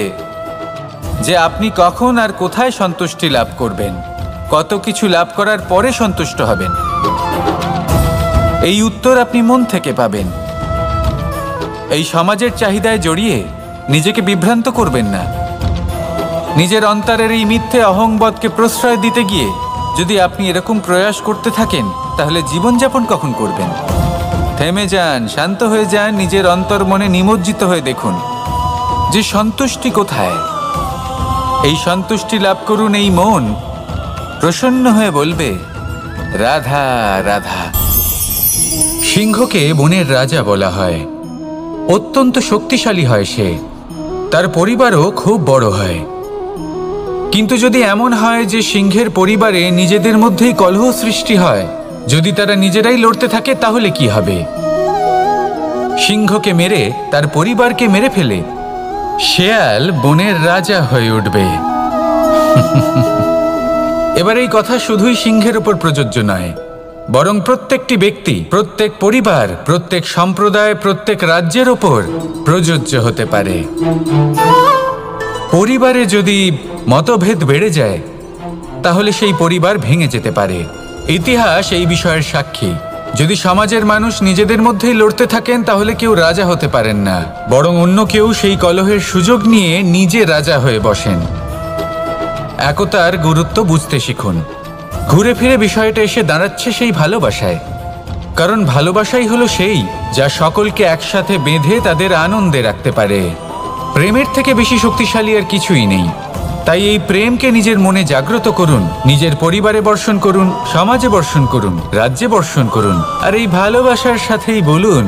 S1: যে আপনি কখন আর কোথায় সন্তুষ্টি লাভ করবেন, কত কিছু লাভ করার পরে সন্তুষ্ট হবেন। এই উত্তর আপনি মন থেকে পাবেন। এই সমাজের চাহিদায় জড়িয়ে নিজেকে বিভ্রান্ত করবেন না। নিজের অন্তরের এই মিথ্যে অহংবোধকে প্রশ্রয় দিতে গিয়ে যদি আপনি এরকম প্রয়াস করতে থাকেন, তাহলে জীবনযাপন কখন করবেন? থেমে যান, শান্ত হয়ে যান, নিজের অন্তর মনে নিমজ্জিত হয়ে দেখুন যে সন্তুষ্টি কোথায়। এই সন্তুষ্টি লাভ করুন। এই মন প্রসন্ন হয়ে বলবে, রাধা রাধা। সিংহকে বনের রাজা বলা হয়। অত্যন্ত শক্তিশালী হয় সে, তার পরিবারও খুব বড় হয়। কিন্তু যদি এমন হয় যে সিংহের পরিবারে নিজেদের মধ্যেই কলহ সৃষ্টি হয়, যদি তারা নিজেরাই লড়তে থাকে, তাহলে কি হবে? সিংহকে মেরে তার পরিবারকে মেরে ফেলে শেয়াল বনের রাজা হয়ে উঠবে। এবার এই কথা শুধুই সিংহের উপর প্রযোজ্য নয়, বরং প্রত্যেকটি ব্যক্তি, প্রত্যেক পরিবার, প্রত্যেক সম্প্রদায়, প্রত্যেক রাজ্যের ওপর প্রযোজ্য হতে পারে। পরিবারে যদি মতভেদ বেড়ে যায়, তাহলে সেই পরিবার ভেঙে যেতে পারে। ইতিহাস এই বিষয়ের সাক্ষী। যদি সমাজের মানুষ নিজেদের মধ্যেই লড়তে থাকেন, তাহলে কেউ রাজা হতে পারেন না, বরং অন্য কেউ সেই কলহের সুযোগ নিয়ে নিজে রাজা হয়ে বসেন। একতার গুরুত্ব বুঝতে শিখুন। ঘুরে ফিরে বিষয়টা এসে দাঁড়াচ্ছে সেই ভালোবাসায়। কারণ ভালোবাসাই হলো সেই যা সকলকে একসাথে বেঁধে তাদের আনন্দে রাখতে পারে। প্রেমের থেকে বেশি শক্তিশালী আর কিছুই নেই। তাই এই প্রেমকে নিজের মনে জাগ্রত করুন, নিজের পরিবারে বর্ষণ করুন, সমাজে বর্ষণ করুন, রাজ্যে বর্ষণ করুন, আর এই ভালোবাসার সাথেই বলুন,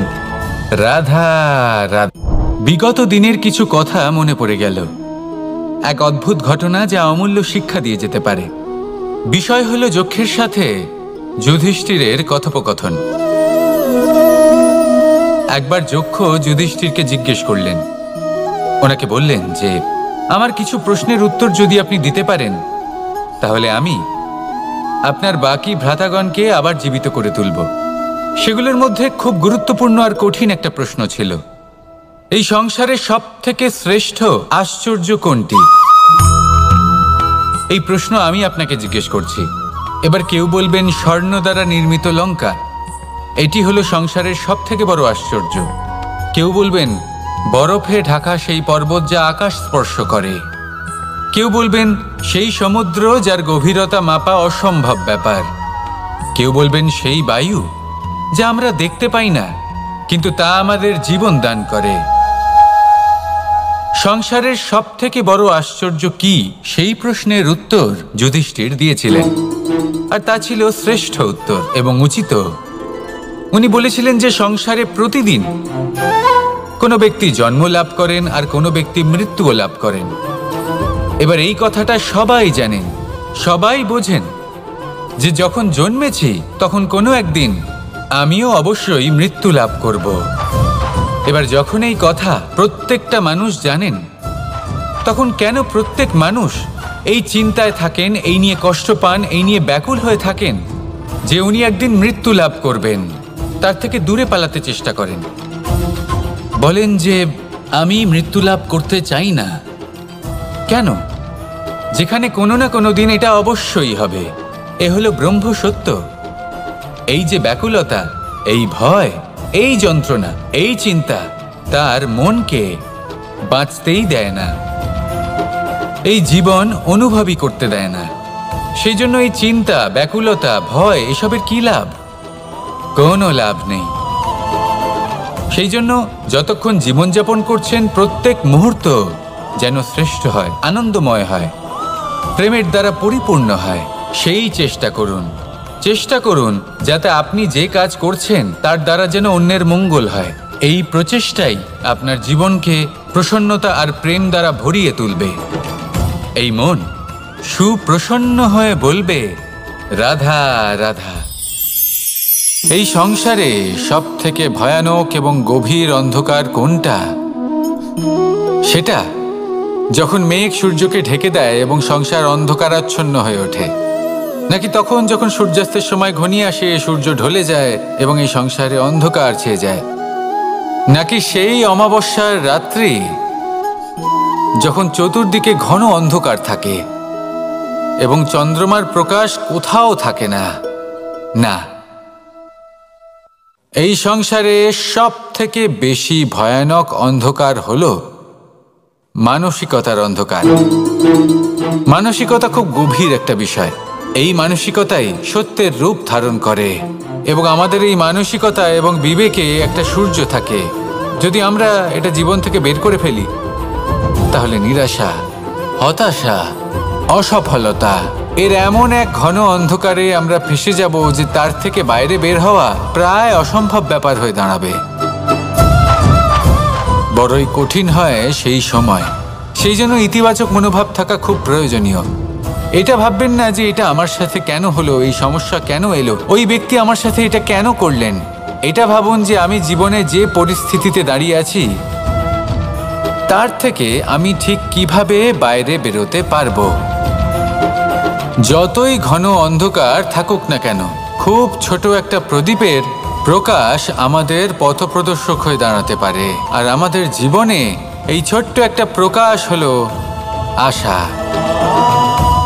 S1: রাধা রাধা। বিগত দিনের কিছু কথা মনে পড়ে গেল। এক অদ্ভুত ঘটনা যা অমূল্য শিক্ষা দিয়ে যেতে পারে। বিষয় হলো যক্ষের সাথে যুধিষ্ঠিরের কথোপকথন। একবার যক্ষ যুধিষ্ঠিরকে জিজ্ঞেস করলেন, ওনাকে বললেন যে, আমার কিছু প্রশ্নের উত্তর যদি আপনি দিতে পারেন, তাহলে আমি আপনার বাকি ভ্রাতাগণকে আবার জীবিত করে তুলব। সেগুলোর মধ্যে খুব গুরুত্বপূর্ণ আর কঠিন একটা প্রশ্ন ছিল, এই সংসারে সব থেকে শ্রেষ্ঠ আশ্চর্য কোনটি? এই প্রশ্ন আমি আপনাকে জিজ্ঞেস করছি। এবার কেউ বলবেন স্বর্ণ দ্বারা নির্মিত লঙ্কা, এটি হলো সংসারের সব থেকে বড় আশ্চর্য। কেউ বলবেন বরফে ঢাকা সেই পর্বত যা আকাশ স্পর্শ করে। কেউ বলবেন সেই সমুদ্র যার গভীরতা মাপা অসম্ভব ব্যাপার। কেউ বলবেন সেই বায়ু যা আমরা দেখতে পাই না, কিন্তু তা আমাদের জীবন দান করে। সংসারের সব থেকে বড় আশ্চর্য কি, সেই প্রশ্নের উত্তর যুধিষ্ঠির দিয়েছিলেন, আর তা ছিল শ্রেষ্ঠ উত্তর এবং উচিত। উনি বলেছিলেন যে সংসারে প্রতিদিন কোনো ব্যক্তি জন্ম লাভ করেন আর কোনো ব্যক্তি মৃত্যুও লাভ করেন। এবার এই কথাটা সবাই জানেন, সবাই বোঝেন যে যখন জন্মেছি তখন কোনো একদিন আমিও অবশ্যই মৃত্যু লাভ করব। এবার যখন এই কথা প্রত্যেকটা মানুষ জানেন, তখন কেন প্রত্যেক মানুষ এই চিন্তায় থাকেন, এই নিয়ে কষ্ট পান, এই নিয়ে ব্যাকুল হয়ে থাকেন যে উনি একদিন মৃত্যু লাভ করবেন, তার থেকে দূরে পালাতে চেষ্টা করেন? বলেন যে আমি মৃত্যু লাভ করতে চাই না। কেন? যেখানে কোনো না কোনো দিন এটা অবশ্যই হবে। এ হলো ব্রহ্ম সত্য। এই যে ব্যাকুলতা, এই ভয়, এই যন্ত্রণা, এই চিন্তা তার মনকে বাঁচতেই দেয় না, এই জীবন অনুভবই করতে দেয় না। সেই জন্য এই চিন্তা, ব্যাকুলতা, ভয় এসবের কি লাভ? কোনো লাভ নেই। সেই জন্য যতক্ষণ জীবনযাপন করছেন, প্রত্যেক মুহূর্ত যেন শ্রেষ্ঠ হয়, আনন্দময় হয়, প্রেমের দ্বারা পরিপূর্ণ হয়, সেই চেষ্টা করুন। চেষ্টা করুন যাতে আপনি যে কাজ করছেন তার দ্বারা যেন অন্যের মঙ্গল হয়। এই প্রচেষ্টাই আপনার জীবনকে প্রসন্নতা আর প্রেম দ্বারা ভরিয়ে তুলবে। এই মন সুপ্রসন্ন হয়ে বলবে, রাধা রাধা। এই সংসারে সব থেকে ভয়ানক এবং গভীর অন্ধকার কোনটা? সেটা যখন মেঘ সূর্যকে ঢেকে দেয় এবং সংসার অন্ধকারাচ্ছন্ন হয়ে ওঠে, নাকি তখন যখন সূর্যাস্তের সময় ঘনিয়ে আসে, সূর্য ঢলে যায় এবং এই সংসারে অন্ধকার ছেয়ে যায়, নাকি সেই অমাবস্যার রাত্রি যখন চতুর্দিকে ঘন অন্ধকার থাকে এবং চন্দ্রমার প্রকাশ কোথাও থাকে না? না, এই সংসারে সব থেকে বেশি ভয়ানক অন্ধকার হলো মানসিকতার অন্ধকার। মানসিকতা খুব গভীর একটা বিষয়। এই মানসিকতাই সত্যের রূপ ধারণ করে এবং আমাদের এই মানসিকতা এবং বিবেকে একটা সূর্য থাকে। যদি আমরা এটা জীবন থেকে বের করে ফেলি তাহলে নিরাশা, হতাশা, অসফলতা এর এমন এক ঘন অন্ধকারে আমরা ফেঁসে যাব যে তার থেকে বাইরে বের হওয়া প্রায় অসম্ভব ব্যাপার হয়ে দাঁড়াবে। বড়ই কঠিন হয় সেই সময়। সেই জন্য ইতিবাচক মনোভাব থাকা খুব প্রয়োজনীয়। এটা ভাববেন না যে এটা আমার সাথে কেন হলো, এই সমস্যা কেন এলো, ওই ব্যক্তি আমার সাথে এটা কেন করলেন। এটা ভাবুন যে আমি জীবনে যে পরিস্থিতিতে দাঁড়িয়ে আছি তার থেকে আমি ঠিক কিভাবে বাইরে বেরোতে পারবো। যতই ঘন অন্ধকার থাকুক না কেন, খুব ছোট একটা প্রদীপের প্রকাশ আমাদের পথপ্রদর্শক হয়ে দাঁড়াতে পারে। আর আমাদের জীবনে এই ছোট্ট একটা প্রকাশ হলো আশা।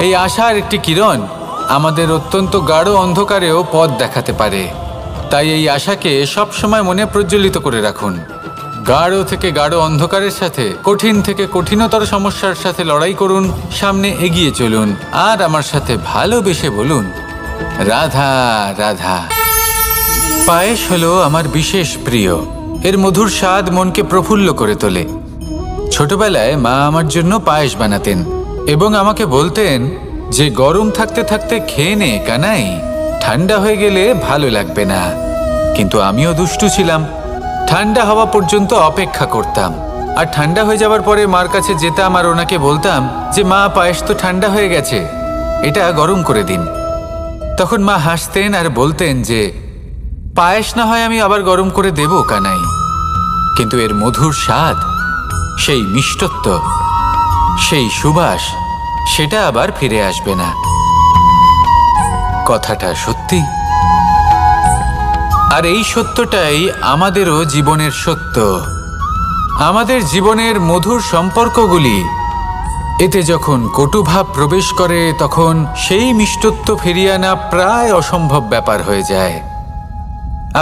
S1: এই আশার একটি কিরণ আমাদের অত্যন্ত গাঢ় অন্ধকারেও পথ দেখাতে পারে। তাই এই আশাকে সবসময় মনে প্রজ্বলিত করে রাখুন। গাঢ় থেকে গাঢ় অন্ধকারের সাথে, কঠিন থেকে কঠিনতর সমস্যার সাথে লড়াই করুন, সামনে এগিয়ে চলুন আর আমার সাথে ভালোবেসে বলুন, রাধা রাধা। পায়েস হলো আমার বিশেষ প্রিয়। এর মধুর স্বাদ মনকে প্রফুল্ল করে তোলে। ছোটবেলায় মা আমার জন্য পায়েস বানাতেন এবং আমাকে বলতেন যে গরম থাকতে থাকতে খেয়ে নে কানাই, ঠান্ডা হয়ে গেলে ভালো লাগবে না। কিন্তু আমিও দুষ্টু ছিলাম। ঠান্ডা হওয়া পর্যন্ত অপেক্ষা করতাম আর ঠান্ডা হয়ে যাওয়ার পরে মার কাছে যেতাম আর ওনাকে বলতাম যে মা, পায়েস তো ঠান্ডা হয়ে গেছে, এটা গরম করে দিন। তখন মা হাসতেন আর বলতেন যে পায়েস না হয় আমি আবার গরম করে দেব কানাই, কিন্তু এর মধুর স্বাদ, সেই মিষ্টত্ব, সেই সুবাস, সেটা আবার ফিরে আসবে না। কথাটা সত্যি। আর এই সত্যটাই আমাদেরও জীবনের সত্য। আমাদের জীবনের মধুর সম্পর্কগুলি, এতে যখন কটুভাব প্রবেশ করে তখন সেই মিষ্টত্ব ফিরিয়ে আনা প্রায় অসম্ভব ব্যাপার হয়ে যায়।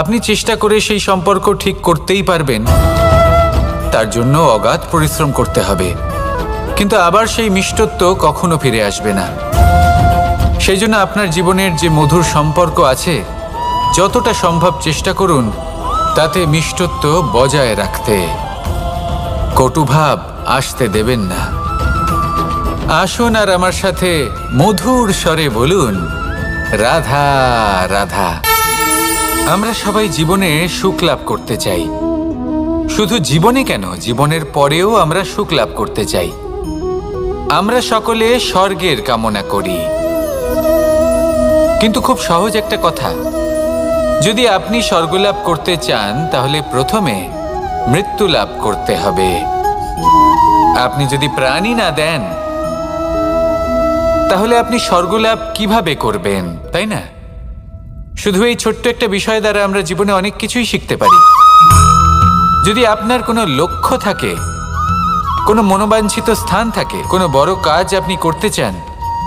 S1: আপনি চেষ্টা করে সেই সম্পর্ক ঠিক করতেই পারবেন, তার জন্য অগাধ পরিশ্রম করতে হবে, কিন্তু আবার সেই মিষ্টত্ব কখনো ফিরে আসবে না। সেই জন্য আপনার জীবনের যে মধুর সম্পর্ক আছে, যতটা সম্ভব চেষ্টা করুন তাতে মিষ্টত্ব বজায় রাখতে। কটুভাব আসতে দেবেন না। আসুন আর আমার সাথে মধুর স্বরে বলুন, রাধা রাধা। আমরা সবাই জীবনে সুখ লাভ করতে চাই। শুধু জীবনে কেন, জীবনের পরেও আমরা সুখ লাভ করতে চাই। আমরা সকলে স্বর্গের কামনা করি। কিন্তু খুব সহজ একটা কথা, যদি আপনি স্বর্গ লাভ করতে চান তাহলে প্রথমে মৃত্যু লাভ করতে হবে। আপনি যদি প্রাণই না দেন তাহলে আপনি স্বর্গ লাভ কিভাবে করবেন, তাই না? শুধু এই ছোট্ট একটা বিষয় দ্বারা আমরা জীবনে অনেক কিছুই শিখতে পারি। যদি আপনার কোনো লক্ষ্য থাকে, কোনো মনোবাঞ্ছিত স্থান থাকে, কোনো বড় কাজ আপনি করতে চান,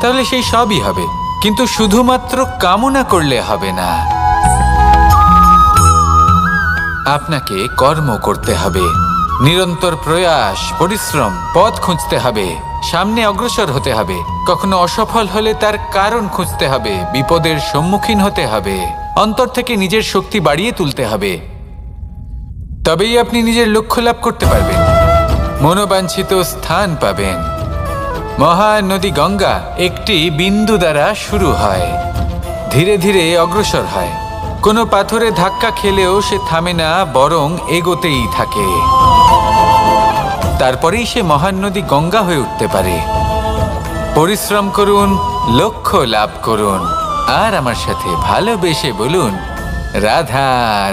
S1: তাহলে সেই সবই হবে। কিন্তু শুধুমাত্র কামনা করলে হবে না, আপনাকে কর্ম করতে হবে, নিরন্তর প্রয়াস, পরিশ্রম, পথ খুঁজতে হবে, সামনে অগ্রসর হতে হবে। কখনো অসফল হলে তার কারণ খুঁজতে হবে, বিপদের সম্মুখীন হতে হবে, অন্তর থেকে নিজের শক্তি বাড়িয়ে তুলতে হবে। তবেই আপনি নিজের লক্ষ্য লাভ করতে পারবেন, মনোবাঞ্ছিত স্থান পাবেন। মহান নদী গঙ্গা একটি বিন্দু দ্বারা শুরু হয়, ধীরে ধীরে অগ্রসর হয়। কোনো পাথরে ধাক্কা খেলেও সে থামে না, বরং এগোতেই থাকে। তারপরেই সে মহান নদী গঙ্গা হয়ে উঠতে পারে। পরিশ্রম করুন, লক্ষ্য লাভ করুন, আর আমার সাথে ভালোবেসে বলুন, রাধা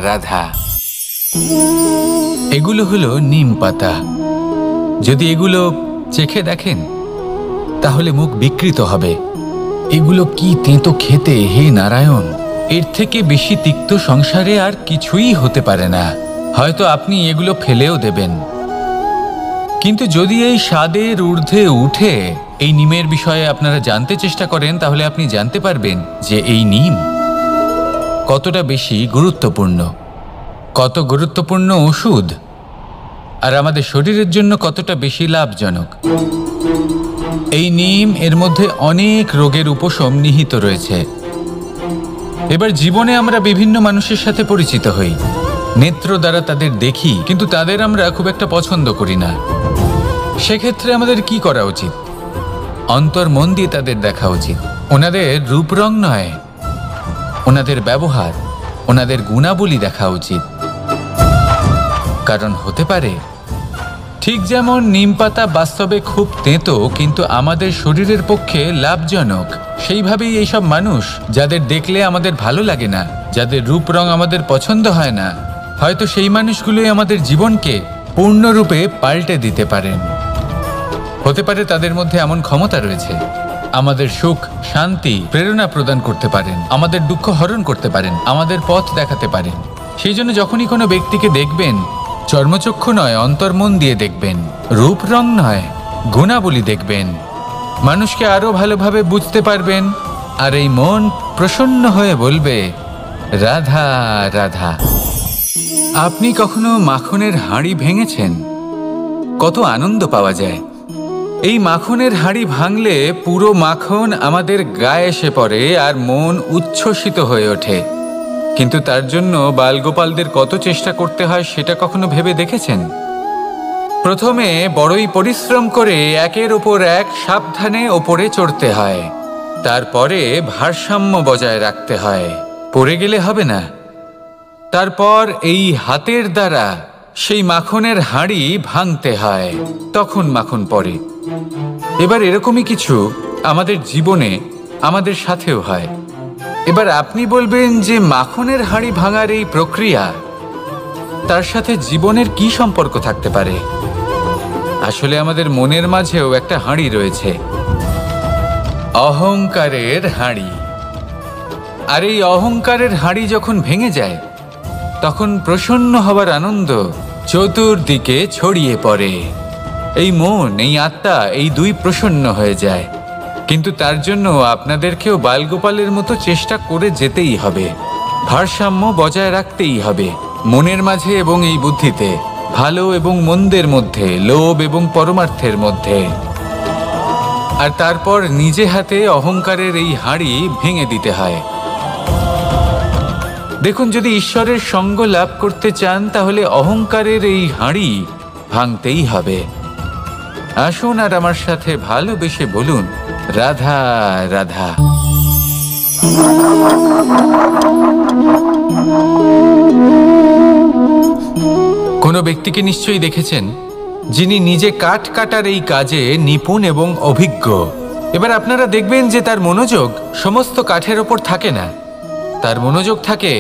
S1: রাধা। এগুলো হলো নিম পাতা। যদি এগুলো চেখে দেখেন তাহলে মুখ বিকৃত হবে। এগুলো কি তেঁতো খেতে, হে নারায়ণ! এর থেকে বেশি তিক্ত সংসারে আর কিছুই হতে পারে না। হয়তো আপনি এগুলো ফেলেও দেবেন, কিন্তু যদি এই স্বাদের ঊর্ধ্বে উঠে এই নিমের বিষয়ে আপনারা জানতে চেষ্টা করেন তাহলে আপনি জানতে পারবেন যে এই নিম কতটা বেশি গুরুত্বপূর্ণ, কত গুরুত্বপূর্ণ ওষুধ। আর আমাদের শরীরের জন্য কতটা বেশি লাভজনক। এই নিম এর মধ্যে অনেক রোগের উপশম নিহিত রয়েছে। এবার জীবনে আমরা বিভিন্ন মানুষের সাথে পরিচিত হই, নেত্র দ্বারা তাদের দেখি, কিন্তু তাদের আমরা খুব একটা পছন্দ করি না। সেক্ষেত্রে আমাদের কি করা উচিত? অন্তর মন দিয়ে তাদের দেখা উচিত। ওনাদের রূপ রং নয়, ওনাদের ব্যবহার, ওনাদের গুণাবলী দেখা উচিত। কারণ হতে পারে ঠিক যেমন নিম পাতা বাস্তবে খুব তেঁতো কিন্তু আমাদের শরীরের পক্ষে লাভজনক, সেইভাবেই এইসব মানুষ যাদের দেখলে আমাদের ভালো লাগে না, যাদের রূপ রং আমাদের পছন্দ হয় না, হয়তো সেই মানুষগুলোই আমাদের জীবনকে পূর্ণরূপে পাল্টে দিতে পারেন। হতে পারে তাদের মধ্যে এমন ক্ষমতা রয়েছে, আমাদের সুখ, শান্তি, প্রেরণা প্রদান করতে পারেন, আমাদের দুঃখ হরণ করতে পারেন, আমাদের পথ দেখাতে পারেন। সেই জন্য যখনই কোনো ব্যক্তিকে দেখবেন, চর্মচক্ষু নয় অন্তর্মন দিয়ে দেখবেন, রূপ রং নয় গুণাবলী দেখবেন, মানুষকে আরো ভালোভাবে বুঝতে পারবেন। আর এই মন প্রসন্ন হয়ে বলবে, রাধা রাধা। আপনি কখনো মাখনের হাঁড়ি ভেঙেছেন? কত আনন্দ পাওয়া যায়। এই মাখনের হাঁড়ি ভাঙলে পুরো মাখন আমাদের গায়ে এসে পড়ে আর মন উচ্ছ্বসিত হয়ে ওঠে। কিন্তু তার জন্য বালগোপালদের কত চেষ্টা করতে হয় সেটা কখনো ভেবে দেখেছেন? প্রথমে বড়ই পরিশ্রম করে একের ওপর এক সাবধানে ওপরে চড়তে হয়, তারপরে ভারসাম্য বজায় রাখতে হয়, পড়ে গেলে হবে না। তারপর এই হাতের দ্বারা সেই মাখনের হাঁড়ি ভাঙতে হয়, তখন মাখন পড়ে। এবার এরকমই কিছু আমাদের জীবনে আমাদের সাথেও হয়। এবার আপনি বলবেন যে মাখনের হাঁড়ি ভাঙার এই প্রক্রিয়া, তার সাথে জীবনের কি সম্পর্ক থাকতে পারে? আসলে আমাদের মনের মাঝেও একটা হাঁড়ি রয়েছে, অহংকারের হাঁড়ি। আর এই অহংকারের হাঁড়ি যখন ভেঙে যায়, তখন প্রসন্ন হবার আনন্দ চতুর্দিকে ছড়িয়ে পড়ে। এই মন, এই আত্মা, এই দুই প্রসন্ন হয়ে যায়। কিন্তু তার জন্য আপনাদেরকেও বালগোপালের মতো চেষ্টা করে যেতেই হবে, ভারসাম্য বজায় রাখতেই হবে মনের মাঝে এবং এই বুদ্ধিতে, ভালো এবং মন্দের মধ্যে, লোভ এবং পরমার্থের মধ্যে। আর তারপর নিজে হাতে অহংকারের এই হাঁড়ি ভেঙে দিতে হয়। দেখুন, যদি ঈশ্বরের সঙ্গ লাভ করতে চান তাহলে অহংকারের এই হাঁড়ি ভাঙতেই হবে। আসুন আর আমার সাথে ভালোবেসে বলুন, রাধা রাধা। কোনো ব্যক্তিকে নিশ্চয়ই দেখেছেন যিনি নিজে কাঠ কাটার এই কাজে নিপুণ এবং অভিজ্ঞ। এবার আপনারা দেখবেন যে তার মনোযোগ সমস্ত কাঠের ওপর থাকে না, তার মনোযোগ থাকে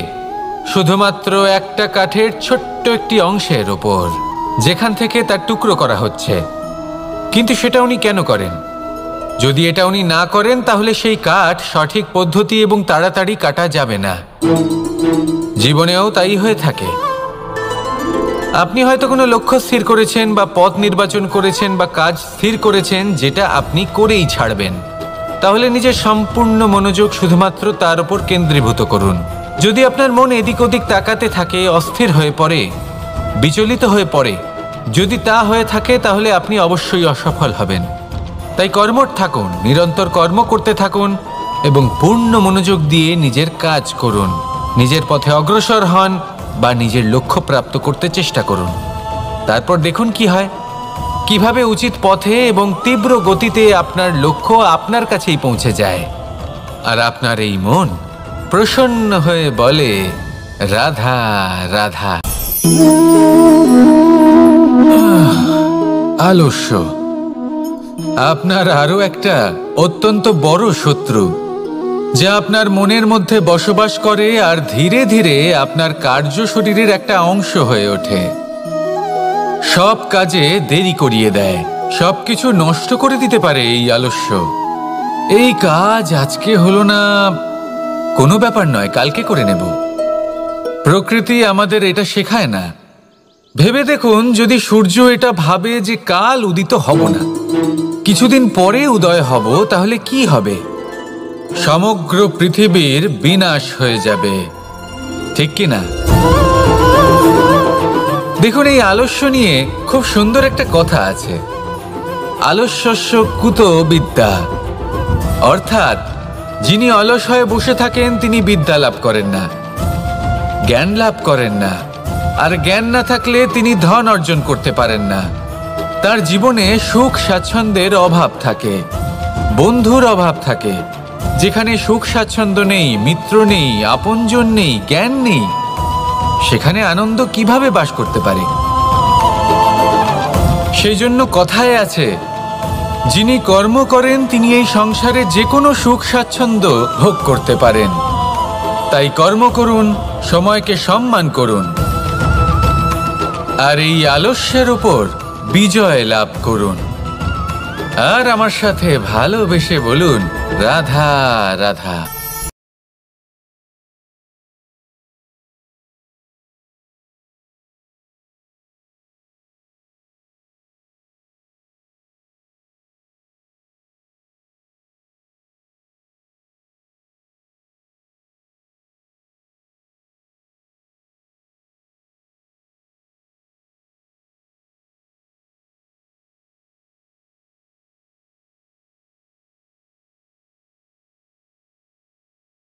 S1: শুধুমাত্র একটা কাঠের ছোট্ট একটি অংশের ওপর, যেখান থেকে তার টুকরো করা হচ্ছে। কিন্তু সেটা উনি কেন করেন? যদি এটা উনি না করেন তাহলে সেই কাঠ সঠিক পদ্ধতি এবং তাড়াতাড়ি কাটা যাবে না। জীবনেও তাই হয়ে থাকে। আপনি হয়তো কোনো লক্ষ্য স্থির করেছেন বা পথ নির্বাচন করেছেন বা কাজ স্থির করেছেন যেটা আপনি করেই ছাড়বেন। তাহলে নিজের সম্পূর্ণ মনোযোগ শুধুমাত্র তার উপর কেন্দ্রীভূত করুন। যদি আপনার মন এদিক ওদিক তাকাতে থাকে, অস্থির হয়ে পড়ে, বিচলিত হয়ে পড়ে, যদি তা হয়ে থাকে তাহলে আপনি অবশ্যই অসফল হবেন। তাই কর্মঠ থাকুন, নিরন্তর কর্ম করতে থাকুন এবং পূর্ণ মনোযোগ দিয়ে নিজের কাজ করুন। নিজের পথে অগ্রসর হন বা নিজের লক্ষ্য প্রাপ্ত করতে চেষ্টা করুন। তারপর দেখুন কি হয়, কিভাবে উচিত পথে এবং তীব্র গতিতে আপনার লক্ষ্য আপনার কাছেই পৌঁছে যায়। আর আপনার এই মন প্রসন্ন হয়ে বলে, রাধা রাধা। আলস্য আপনার আরো একটা অত্যন্ত বড় শত্রু, যা আপনার মনের মধ্যে বসবাস করে আর ধীরে ধীরে আপনার কার্য শরীরের একটা অংশ হয়ে ওঠে। সব কাজে দেরি করিয়ে দেয়, সবকিছু নষ্ট করে দিতে পারে এই আলস্য। এই কাজ আজকে হলো না, কোনো ব্যাপার নয়, কালকে করে নেব। প্রকৃতি আমাদের এটা শেখায় না। ভেবে দেখুন, যদি সূর্য এটা ভাবে যে কাল উদিত হব না, কিছুদিন পরে উদয় হব, তাহলে কি হবে? সমগ্র পৃথিবীর বিনাশ হয়ে যাবে, ঠিক কি না? দেখুন, এই আলস্য নিয়ে খুব সুন্দর একটা কথা আছে, আলস্যস্য কুত বিদ্যা। অর্থাৎ যিনি অলস হয়ে বসে থাকেন তিনি বিদ্যা লাভ করেন না, জ্ঞান লাভ করেন না, আর জ্ঞান না থাকলে তিনি ধন অর্জন করতে পারেন না। তার জীবনে সুখ স্বাচ্ছন্দ্যের অভাব থাকে, বন্ধুর অভাব থাকে। যেখানে সুখ স্বাচ্ছন্দ্য নেই, মিত্র নেই, আপনজন নেই, জ্ঞান নেই, সেখানে আনন্দ কিভাবে বাস করতে পারে? সেই জন্য কথায় আছে, যিনি কর্ম করেন তিনি এই সংসারে যে কোনো সুখ স্বাচ্ছন্দ্য ভোগ করতে পারেন। তাই কর্ম করুন, সময়কে সম্মান করুন, আর এই আলস্যের উপর বিজয় লাভ করুন। আর আমার সাথে ভালোবেসে বলুন, রাধা রাধা।